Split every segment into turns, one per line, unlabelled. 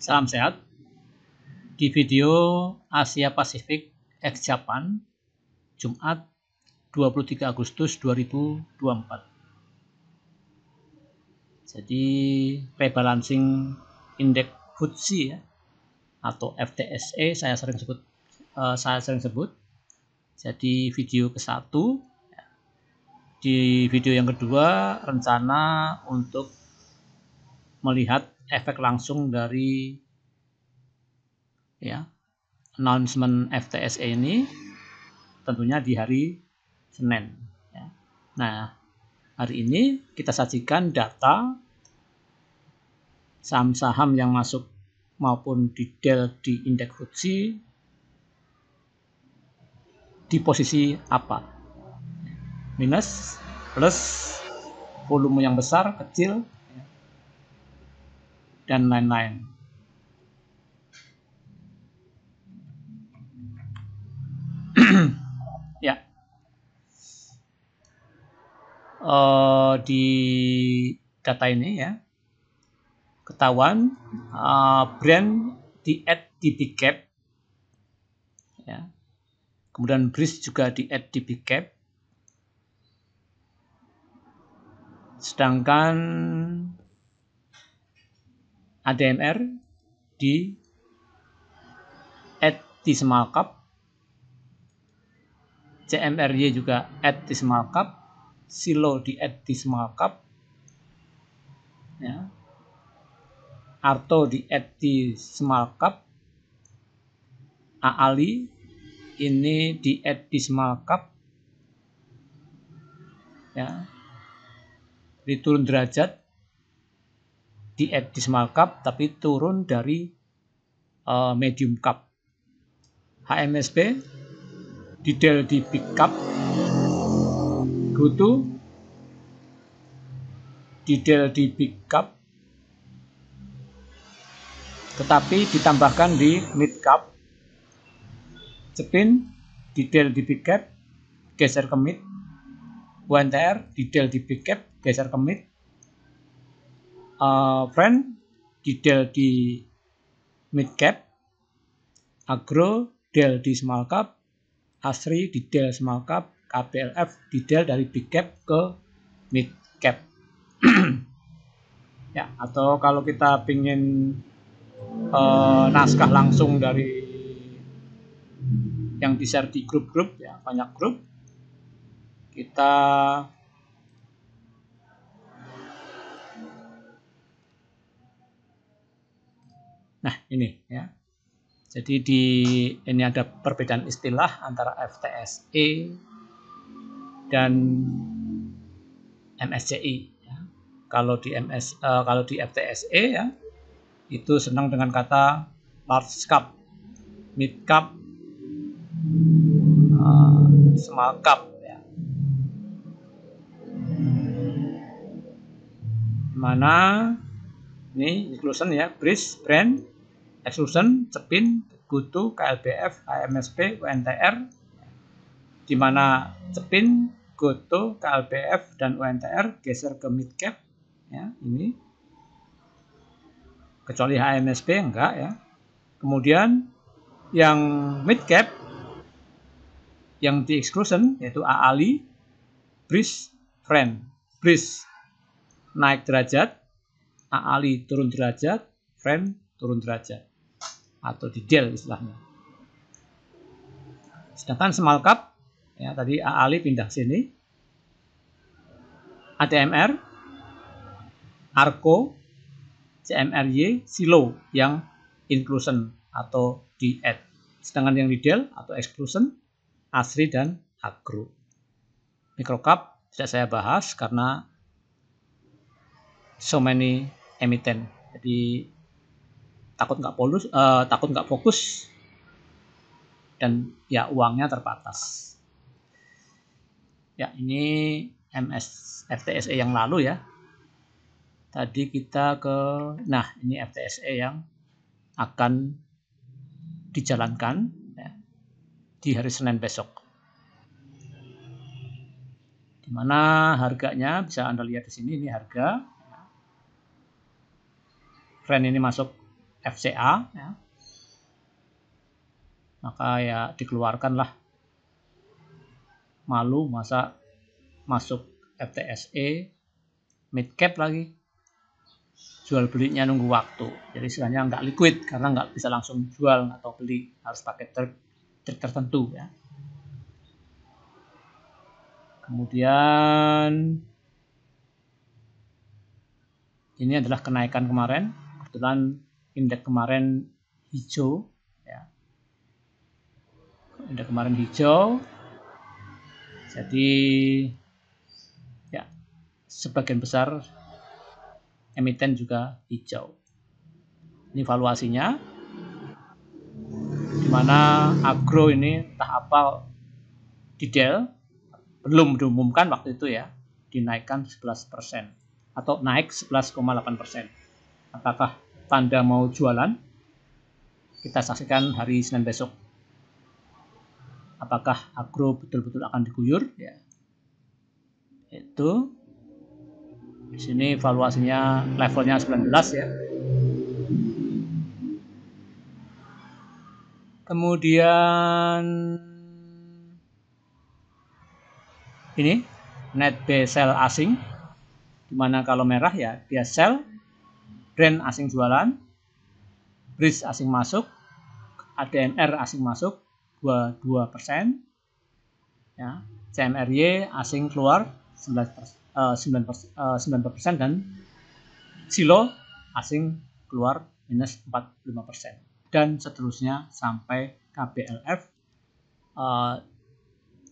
Salam sehat. Di video Asia Pasifik X Japan, Jumat 23 Agustus 2024. Jadi rebalancing indeks FTSE ya, atau FTSE saya sering sebut. Jadi video ke-1. Di video yang kedua rencana untuk melihat efek langsung dari announcement FTSE ini tentunya di hari Senin. Nah, hari ini kita sajikan data saham-saham yang masuk maupun detail di indeks FTSE di posisi apa, minus, plus, volume yang besar, kecil, dan lain-lain. Ya, di data ini ya ketahuan brand di add di big cap ya, kemudian Breeze juga di add di big cap, sedangkan ADMR di add di small cap, CMRY juga add di small cap, Silo di add di small cap ya, Arto di add di small cap, Aali ini di add di small cap ya, diturun derajat di add di small cap tapi turun dari medium cap. HMSP di del di big cap, GoTo di del di big cap tetapi ditambahkan di mid cap, Cepin di del di big cap geser ke mid, UNTR di del di big cap geser ke mid, Friend di del di mid cap, Agro del di small cap, Asri di del small cap, KPLF di del dari big cap ke mid cap. Ya, atau kalau kita ingin naskah langsung dari yang di-share di grup-grup ya, banyak grup, kita nah ini ya. Jadi ini ada perbedaan istilah antara FTSE dan MSCI ya. Kalau di FTSE ya itu senang dengan kata large cap, mid cap, small cap ya. Mana ini inclusion ya, Breeze, Brand, Exclusion, Cepin, GoTo, KLBF, HMSP, UNTR, di mana Cepin, GoTo, KLBF, dan UNTR geser ke mid cap ya, ini kecuali HMSP enggak ya. Kemudian yang mid cap yang di exclusion yaitu Aali, Breeze, Friend. Breeze naik derajat, Aali turun derajat, Friend turun derajat, atau di del istilahnya. Sedangkan small cap ya, tadi Aali pindah sini, ADMR, Arko, CMRY, Silo yang inclusion atau di add. Sedangkan yang di del atau exclusion Asri dan Agro. Microcap tidak saya bahas karena so many emiten, jadi takut nggak fokus dan ya uangnya terbatas. Ya, ini FTSE yang lalu ya. Tadi kita ini FTSE yang akan dijalankan ya, di hari Senin besok. Dimana harganya bisa Anda lihat di sini, ini harga. Trend ini masuk FCA, ya. Maka ya dikeluarkanlah. Malu masa masuk FTSE mid cap lagi, jual belinya nunggu waktu, jadi istilahnya nggak liquid karena nggak bisa langsung jual atau beli, harus pakai trik tertentu ya. Kemudian ini adalah kenaikan kemarin, kebetulan indeks kemarin hijau ya. Indeks kemarin hijau, jadi ya sebagian besar emiten juga hijau. Ini valuasinya, dimana agro ini entah apa detail belum diumumkan waktu itu ya, dinaikkan 11% atau naik 11,8%. Apakah tanda mau jualan? Kita saksikan hari Senin besok. Apakah agro betul-betul akan diguyur? Ya. Itu di sini valuasinya levelnya 19 ya. Kemudian ini net buy sell asing, dimana kalau merah ya dia sell, brand asing jualan, bridge asing masuk, ADMR asing masuk 22%, ya, CMRY asing keluar 9%, dan Silo asing keluar minus 45%, dan seterusnya sampai KBLF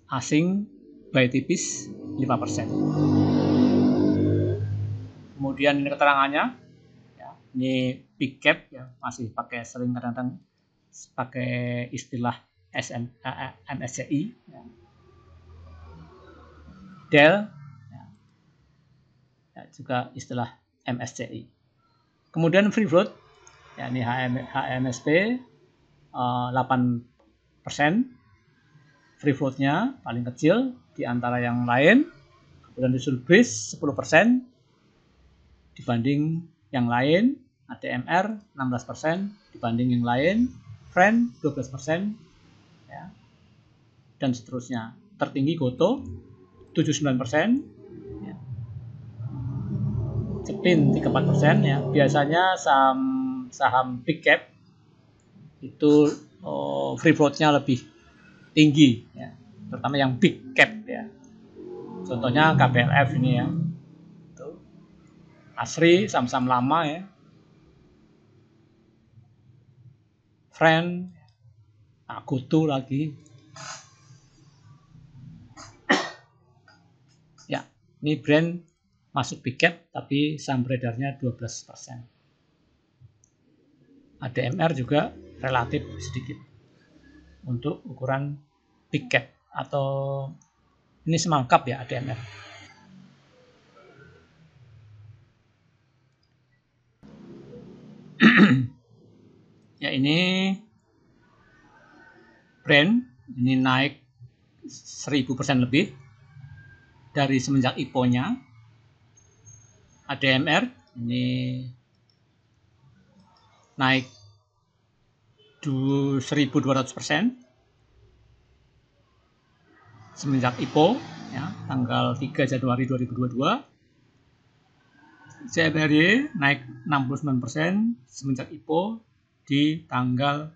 asing buy tipis 5%. Kemudian ini keterangannya, ya, ini big cap ya, masih pakai sering kadang-kadang pakai istilah MSCI, ya. Dell ya, juga istilah MSCI. Kemudian free float, ya ini HMSP 8%, free floatnya paling kecil di antara yang lain. Kemudian disusul BRIS 10% dibanding yang lain, ADMR 16% dibanding yang lain, Friend 12%, ya, dan seterusnya. Tertinggi Goto 79%, ya. Cepin 34%, ya. Biasanya saham big cap itu free floatnya lebih tinggi, ya, terutama yang big cap ya. Contohnya KBLF ini ya, tuh. Asri saham-saham lama ya, Friend, Goto lagi. Ya, ini brand masuk big cap tapi saham beredarnya 12%. ADMR juga relatif sedikit untuk ukuran big cap, atau ini small cap ya ADMR. Ya, ini brand ini naik 1000% lebih dari semenjak IPO-nya. ADMR ini naik 1200% semenjak IPO ya, tanggal 3 Januari 2022. CMRY naik 69% semenjak IPO di tanggal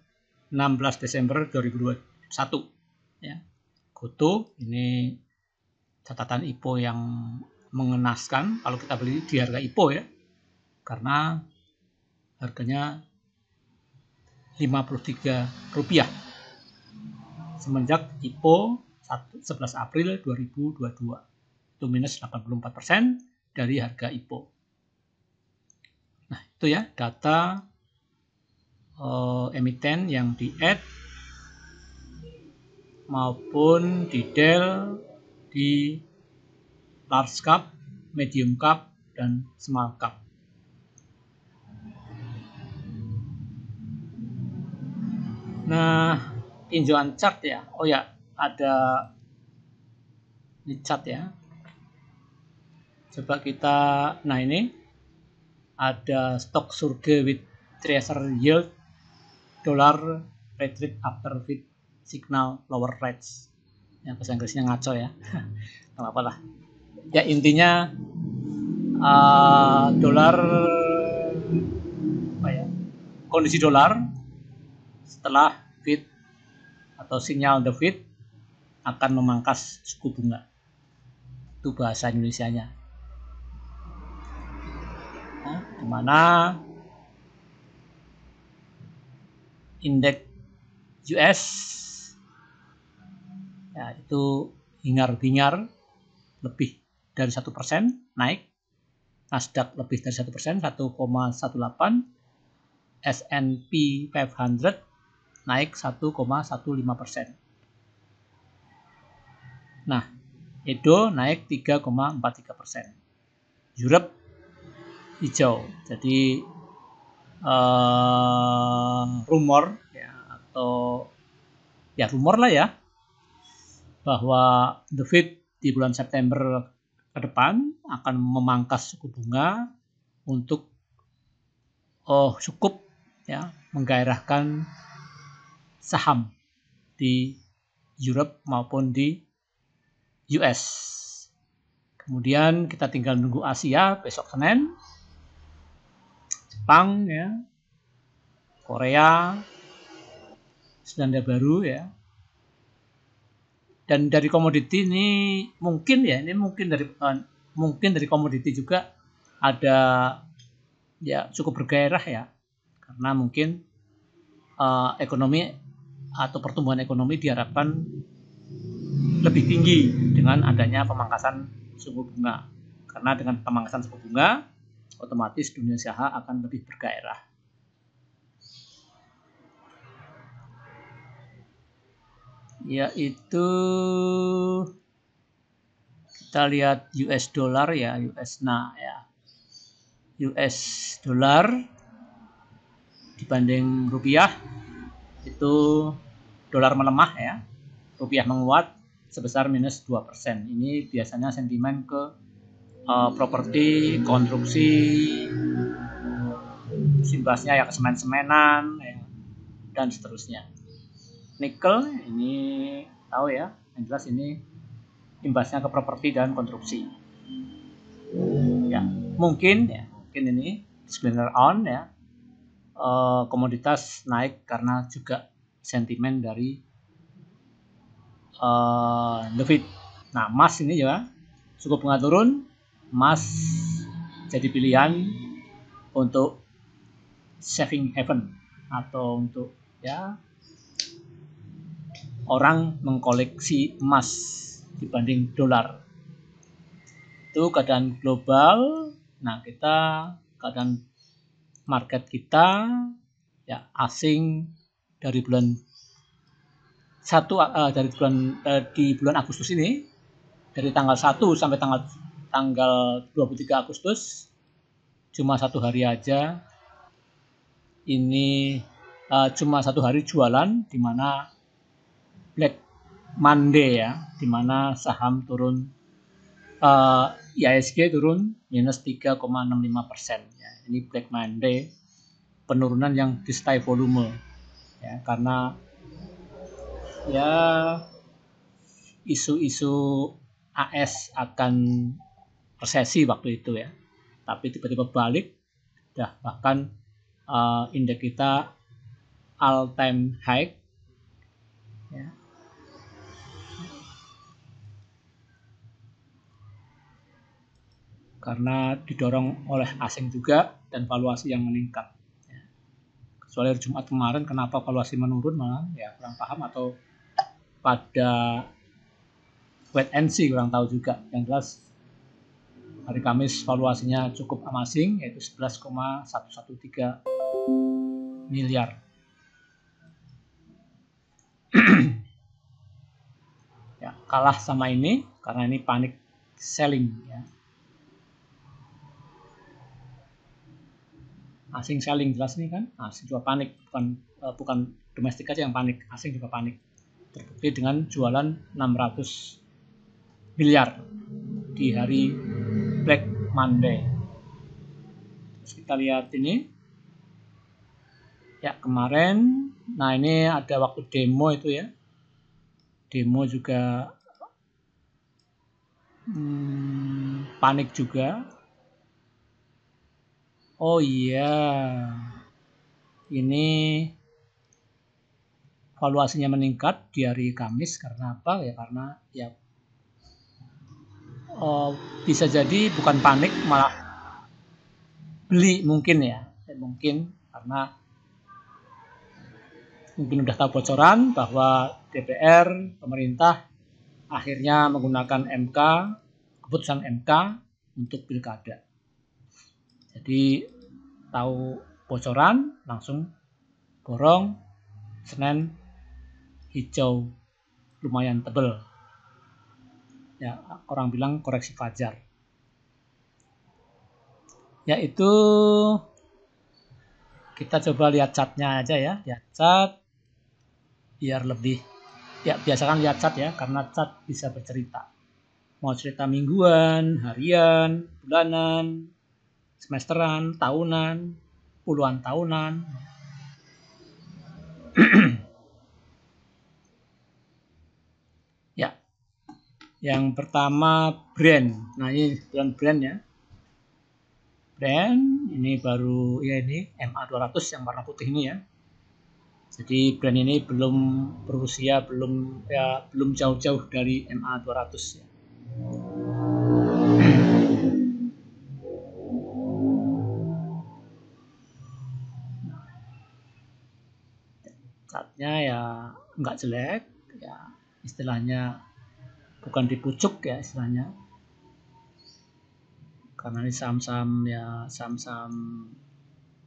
16 Desember 2021 ya. Goto ini catatan IPO yang mengenaskan kalau kita beli di harga IPO ya, karena harganya Rp53 semenjak IPO 11 April 2022, itu minus 84% dari harga IPO. Nah, itu ya data emiten yang di add maupun di Dell, di large cap, medium cap, dan small cap. Nah, tinjauan chart ya. Oh ya, ada di chart ya. Coba kita, nah ini ada stok surga with Treasury yield dollar retreat after Fed signal lower rates. Ya, bahasa Inggrisnya ngaco ya. Nggak apa-apa lah. Ya, intinya dolar kondisi dolar setelah Fed atau sinyal the Fed akan memangkas suku bunga. Itu bahasa Indonesianya. Nah, di mana indeks US ya itu hingar-bingar lebih dari 1% naik, Nasdaq lebih dari 1%, 1,18, S&P 500 naik 1,15%. Nah, Edo naik 3,43%. Europe hijau. Jadi rumor ya, atau ya rumor lah ya, bahwa the Fed di bulan September ke depan akan memangkas suku bunga untuk cukup ya menggairahkan saham di Europe maupun di US. Kemudian kita tinggal nunggu Asia besok Senin, Jepang ya, Korea, Selandia Baru ya. Dan dari komoditi ini mungkin dari komoditi juga ada ya cukup bergairah ya, karena mungkin ekonomi atau pertumbuhan ekonomi diharapkan lebih tinggi dengan adanya pemangkasan suku bunga. Karena dengan pemangkasan suku bunga, otomatis dunia usaha akan lebih bergairah. Yaitu kita lihat US dollar ya, US dollar dibanding rupiah itu dolar melemah ya, rupiah menguat sebesar minus 2%. Ini biasanya sentimen ke properti, konstruksi, imbasnya ya ke semen-semenan ya, dan seterusnya. Nikel ini tahu ya, yang jelas ini imbasnya ke properti dan konstruksi. Ya, mungkin ini disclaimer on ya, komoditas naik karena juga sentimen dari the Fed. Nah, emas ini ya, suku bunga turun, emas jadi pilihan untuk saving haven atau untuk ya orang mengkoleksi emas dibanding dolar. Itu keadaan global. Nah, keadaan market kita ya asing dari bulan di bulan Agustus ini, dari tanggal 1 sampai tanggal 23 Agustus cuma 1 hari aja ini cuma 1 hari jualan, di mana Black Monday ya, di mana saham turun, IHSG turun minus 3,65%. Ya, ini Black Monday, penurunan yang disertai volume ya, karena ya isu-isu AS akan resesi waktu itu ya, tapi tiba-tiba balik, bahkan indeks kita all time high ya. Karena didorong oleh asing juga dan valuasi yang meningkat ya. Kecuali Jumat kemarin kenapa valuasi menurun malah ya kurang paham, atau pada wait and see kurang tahu juga. Yang jelas hari Kamis valuasinya cukup amazing, yaitu 11,113 miliar. Ya, kalah sama ini karena ini panic selling ya. Asing selling jelas nih kan, asing juga panik, bukan domestik aja yang panik, asing juga panik. Terbukti dengan jualan 600 miliar di hari Black Monday. Terus kita lihat ini Ya kemarin, nah ini ada waktu demo itu ya, demo juga panik juga. Oh iya, ini valuasinya meningkat di hari Kamis karena apa ya? Karena ya bisa jadi bukan panik malah beli mungkin ya, mungkin karena mungkin udah tahu bocoran bahwa DPR pemerintah akhirnya menggunakan MK, keputusan MK untuk pilkada. Jadi tahu bocoran langsung borong Senin hijau lumayan tebel. Ya, orang bilang koreksi fajar. Yaitu kita coba lihat chartnya aja ya, lihat chart biar lebih ya biasakan lihat chart ya karena chart bisa bercerita. Mau cerita mingguan, harian, bulanan, semesteran, tahunan, puluhan tahunan. Ya, yang pertama brand. Nah ini brand ya. Brand ini baru ya ini MA200 yang warna putih ini ya. Jadi brand ini belum berusia belum jauh-jauh dari MA200 ya. Chartnya ya nggak jelek ya, istilahnya bukan di pucuk ya istilahnya, karena ini saham-saham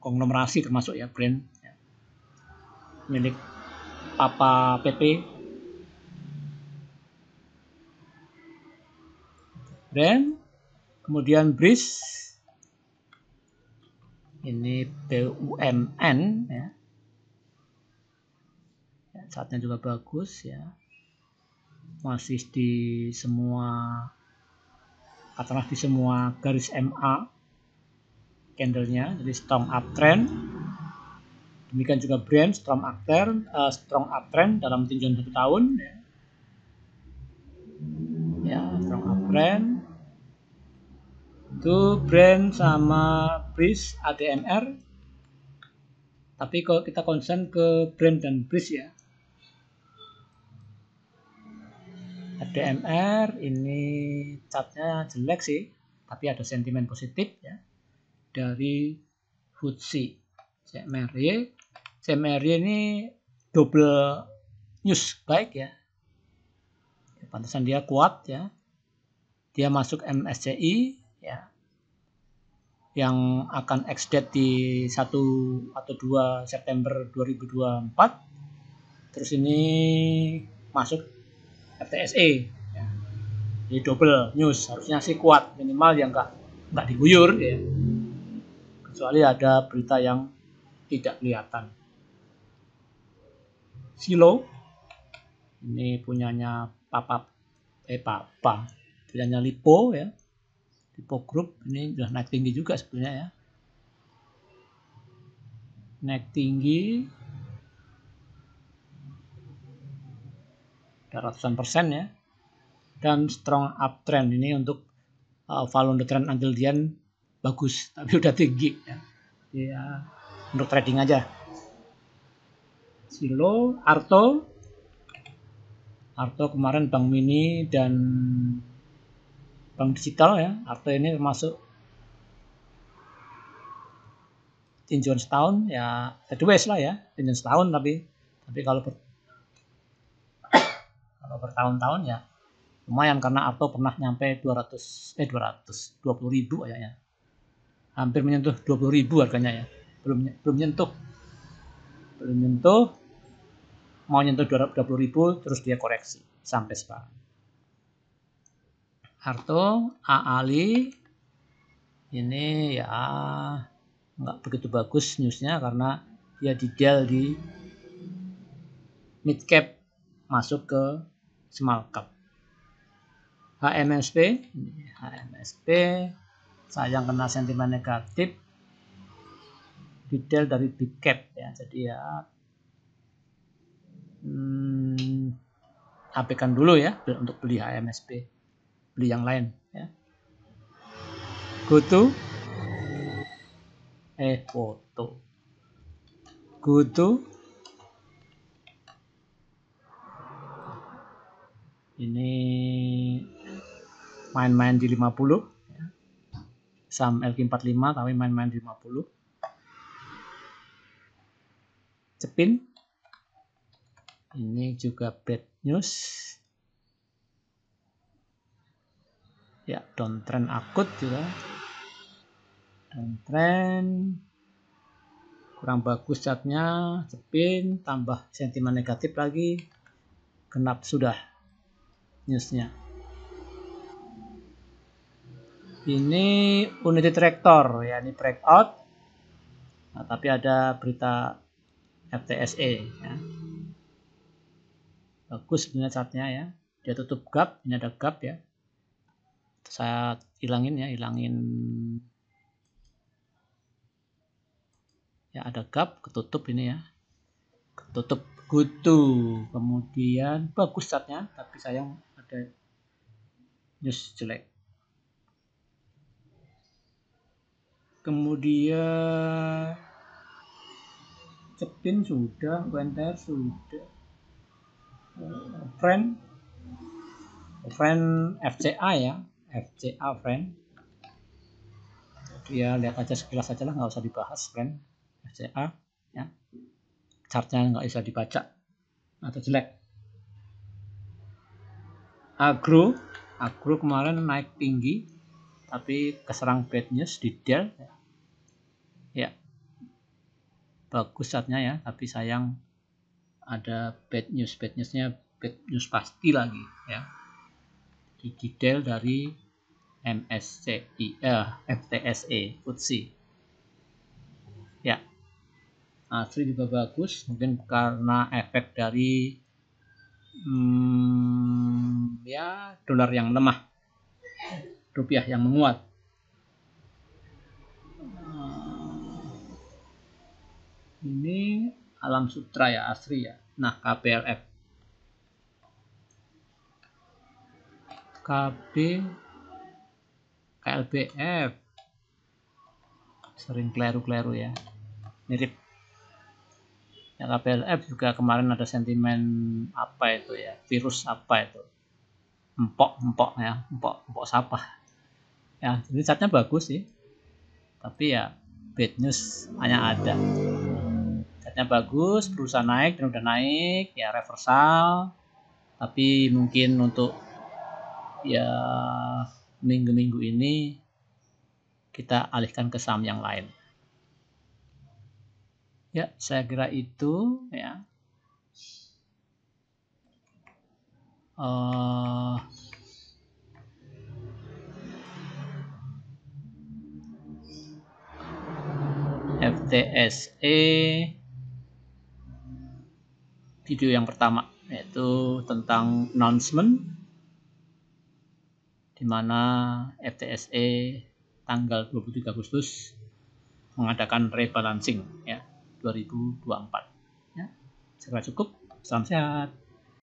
konglomerasi termasuk ya brand ya, milik Papa PP. Brand, kemudian BRIS, ini BUMN ya, saatnya juga bagus ya, masih di semua katakanlah di semua garis MA candlenya, jadi strong uptrend. Demikian juga brand strong uptrend dalam tinjauan 1 tahun ya, strong uptrend. Itu brand sama BRIS ADMR. Tapi kalau kita concern ke brand dan BRIS ya, ADMR ini chartnya jelek sih, tapi ada sentimen positif ya dari FTSE CMRY ini double news baik ya, pantesan dia kuat ya, dia masuk MSCI ya, yang akan ex-date di 1 atau 2 September 2024. Terus ini masuk FTSE ya. Jadi double news, harusnya sih kuat, minimal yang nggak diguyur ya, kecuali ada berita yang tidak kelihatan. Silo ini punyanya punyanya Lipo ya, Lipo Group ini sudah naik tinggi juga sebetulnya ya, naik tinggi ratusan persen ya, dan strong uptrend ini untuk value on the trend until the end bagus, tapi udah tinggi ya, untuk trading aja. Silo, Arto kemarin Bank Mini dan Bank Digital ya, Arto ini termasuk tinjauan setahun ya, sideways lah ya, tinjauan setahun, tapi kalau bertahun-tahun ya lumayan, karena Arto pernah nyampe 220.000 kayaknya, hampir menyentuh 20.000 harganya ya, belum nyentuh, mau nyentuh 20.000 terus dia koreksi sampai sekarang. Arto, Ali ini ya nggak begitu bagus newsnya karena dia di-deal di mid cap masuk ke small cap. HMSP sayang kena sentimen negatif detail dari big cap ya. Jadi ya abaikan dulu ya untuk beli HMSP, beli yang lain ya. Go to foto. Go to ini main-main di 50 ya. Saham LQ45 tapi main-main di 50. Cepin ini juga bad news ya, downtrend akut juga, downtrend kurang bagus chartnya. Cepin tambah sentimen negatif lagi, genap sudah newsnya. Ini unity tractor ya, ini breakout. Nah, tapi ada berita FTSE ya. Bagus sebenarnya chartnya ya. Dia tutup gap, ini ada gap ya. Saya hilangin ya, ya ada gap, ketutup ini ya. Ketutup gutu. Kemudian bagus chartnya, tapi sayang ada news jelek. Kemudian Cepin sudah, Wenter sudah. Friend FCA ya, FCA friend. Ya lihat aja sekilas aja lah, nggak usah dibahas friend FCA ya. Chartnya nggak bisa dibaca atau jelek. Agro kemarin naik tinggi tapi keserang bad news di Dell ya. Bagus chartnya ya, tapi sayang ada bad newsnya bad news pasti lagi ya. Di detail dari MSCI FTSE FTSE ya. Asri juga bagus, mungkin karena efek dari ya dolar yang lemah, rupiah yang menguat. Ini Alam Sutra ya, Asri ya. Nah, KLBF sering kleru-kleru ya, mirip ya. KPLF juga kemarin ada sentimen apa itu ya, virus apa itu, empok sapah ya. Jadi chartnya bagus sih, tapi ya bad news hanya ada. Chartnya bagus, berusaha naik dan udah naik ya, reversal, tapi mungkin untuk ya minggu-minggu ini kita alihkan ke saham yang lain. Ya, saya kira itu ya. FTSE video yang pertama yaitu tentang announcement di mana FTSE tanggal 23 Agustus mengadakan rebalancing ya 2024 ya. Segera cukup, salam sehat.